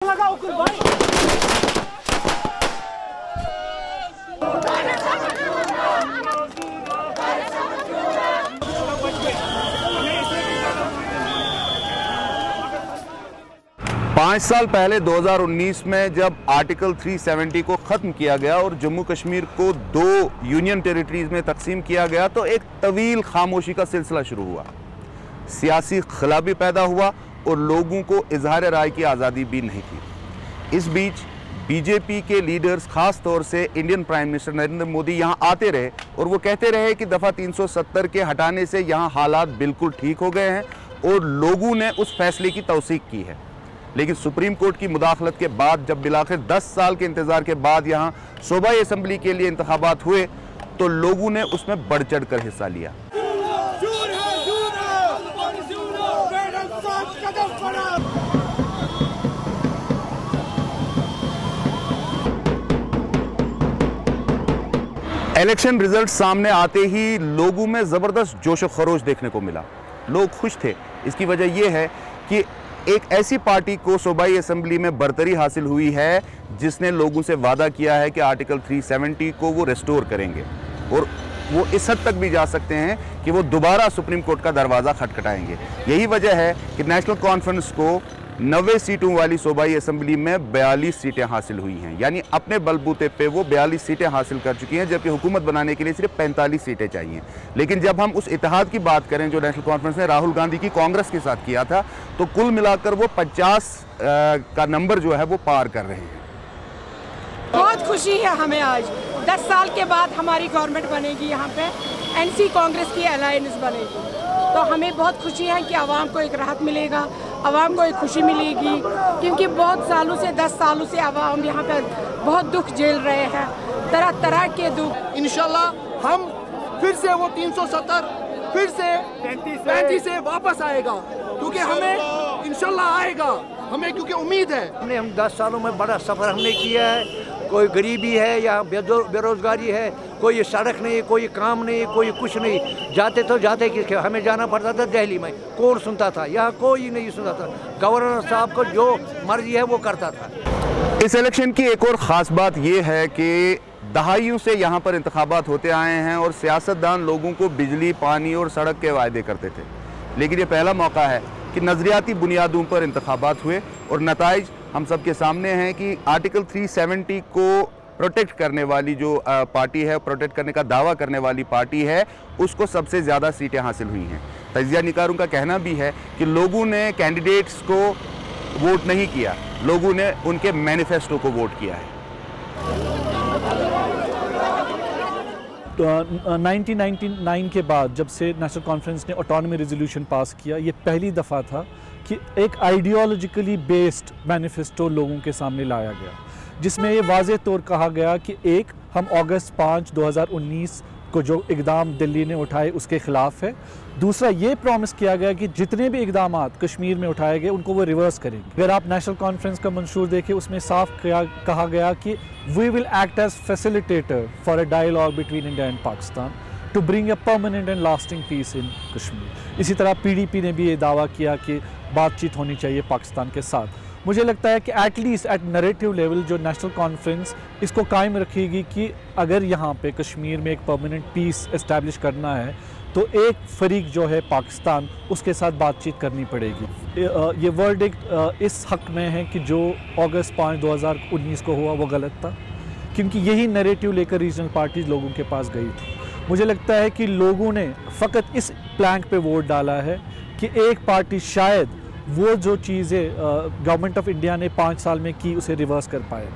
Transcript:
लगाओ भाई। 5 साल पहले 2019 में जब आर्टिकल 370 को ख़त्म किया गया और जम्मू कश्मीर को 2 यूनियन टेरिटरीज़ में तकसीम किया गया तो एक तवील खामोशी का सिलसिला शुरू हुआ। सियासी खला भी पैदा हुआ और लोगों को इजहार राय की आज़ादी भी नहीं थी। इस बीच बीजेपी के लीडर्स, ख़ास तौर से Indian prime minister Narendra Modi यहाँ आते रहे और वो कहते रहे कि दफ़ा 370 के हटाने से यहाँ हालात बिल्कुल ठीक हो गए हैं और लोगों ने उस फैसले की तौसीक की है। लेकिन सुप्रीम कोर्ट की मुदाखलत के बाद जब बिलाखिर 10 साल के इंतज़ार के बाद यहाँ सूबाई असम्बली के लिए इंतखाबात हुए तो लोगों ने उसमें बढ़ चढ़ कर हिस्सा लिया। इलेक्शन रिजल्ट सामने आते ही लोगों में ज़बरदस्त जोश व खरोश देखने को मिला। लोग खुश थे। इसकी वजह यह है कि एक ऐसी पार्टी को सूबाई असम्बली में बरतरी हासिल हुई है जिसने लोगों से वादा किया है कि आर्टिकल 370 को वो रेस्टोर करेंगे और वो इस हद तक भी जा सकते हैं कि वो दोबारा सुप्रीम कोर्ट का दरवाज़ा खटखटाएंगे। यही वजह है कि नेशनल कॉन्फ्रेंस को 90 सीटों वाली सूबाई असम्बली में 42 सीटें हासिल हुई हैं, यानी अपने बलबूते पे वो 42 सीटें हासिल कर चुकी हैं, जबकि हुकूमत बनाने के लिए सिर्फ 45 सीटें चाहिए। लेकिन जब हम उस इत्तेहाद की बात करें जो नेशनल कॉन्फ्रेंस ने राहुल गांधी की कांग्रेस के साथ किया था तो कुल मिलाकर वो 50 का नंबर जो है वो पार कर रहे हैं। बहुत खुशी है हमें। आज 10 साल के बाद हमारी गवर्नमेंट बनेगी, यहाँ पे एनसी कांग्रेस की अलायंस बनेगी, तो हमें बहुत खुशी है कि आवाम को एक राहत मिलेगा, आवाम को एक खुशी मिलेगी, क्योंकि बहुत सालों से 10 सालों से आवाम यहाँ पर बहुत दुख झेल रहे हैं, तरह तरह के दुख। इंशाल्लाह हम फिर से वो 370 फिर से 35 से वापस आएगा, क्योंकि हमें इंशाल्लाह आएगा, हमें क्योंकि उम्मीद है। हम 10 सालों में बड़ा सफ़र हमने किया है। कोई गरीबी है या बेरोजगारी है, कोई सड़क नहीं, कोई काम नहीं, कोई कुछ नहीं। जाते कि हमें जाना पड़ता था दिल्ली में, कौन सुनता था? यहाँ कोई नहीं सुनता था। गवर्नर साहब को जो मर्जी है वो करता था। इस इलेक्शन की एक और ख़ास बात यह है कि दहाइयों से यहाँ पर इंतखाबात होते आए हैं और सियासतदान लोगों को बिजली, पानी और सड़क के वायदे करते थे। लेकिन ये पहला मौका है कि नज़रियाती बुनियादों पर इंतखाबात हुए और नताइज हम सब के सामने हैं कि आर्टिकल 370 को प्रोटेक्ट करने वाली जो पार्टी है, प्रोटेक्ट करने का दावा करने वाली पार्टी है, उसको सबसे ज़्यादा सीटें हासिल हुई हैं। तजिया निकारों का कहना भी है कि लोगों ने कैंडिडेट्स को वोट नहीं किया, लोगों ने उनके मैनिफेस्टो को वोट किया है। 1999 के बाद जब से नेशनल कॉन्फ्रेंस ने ऑटोनॉमी रेजोल्यूशन पास किया, ये पहली दफ़ा था कि एक आइडियोलॉजिकली बेस्ड मैनिफेस्टो लोगों के सामने लाया गया, जिसमें ये वाज़ेह तौर कहा गया कि एक, हम अगस्त 5, 2019 को जो इक़दाम दिल्ली ने उठाए उसके ख़िलाफ़ है। दूसरा, ये प्रॉमिस किया गया कि जितने भी इक़दामात कश्मीर में उठाए गए उनको वो रिवर्स करेंगे। अगर आप नेशनल कॉन्फ्रेंस का मंशूर देखें, उसमें साफ कहा गया कि we will act as facilitator for a dialogue between India and Pakistan to bring a permanent and lasting peace in Kashmir. इसी तरह PDP ने भी ये दावा किया कि बातचीत होनी चाहिए पाकिस्तान के साथ। मुझे लगता है कि एटलीस्ट एट नरेटिव लेवल जो नेशनल कॉन्फ्रेंस इसको कायम रखेगी कि अगर यहाँ पे कश्मीर में एक परमानेंट पीस इस्टेब्लिश करना है तो एक फरीक जो है पाकिस्तान, उसके साथ बातचीत करनी पड़ेगी। ये वर्डिक्ट इस हक़ में है कि जो अगस्त 5, 2019 को हुआ वो गलत था, क्योंकि यही नरेटिव लेकर रीजनल पार्टीज लोगों के पास गई थी। मुझे लगता है कि लोगों ने फ़कत इस प्लैंक पे वोट डाला है कि एक पार्टी शायद वो जो चीज़ें गवर्नमेंट ऑफ इंडिया ने 5 साल में की उसे रिवर्स कर पाए।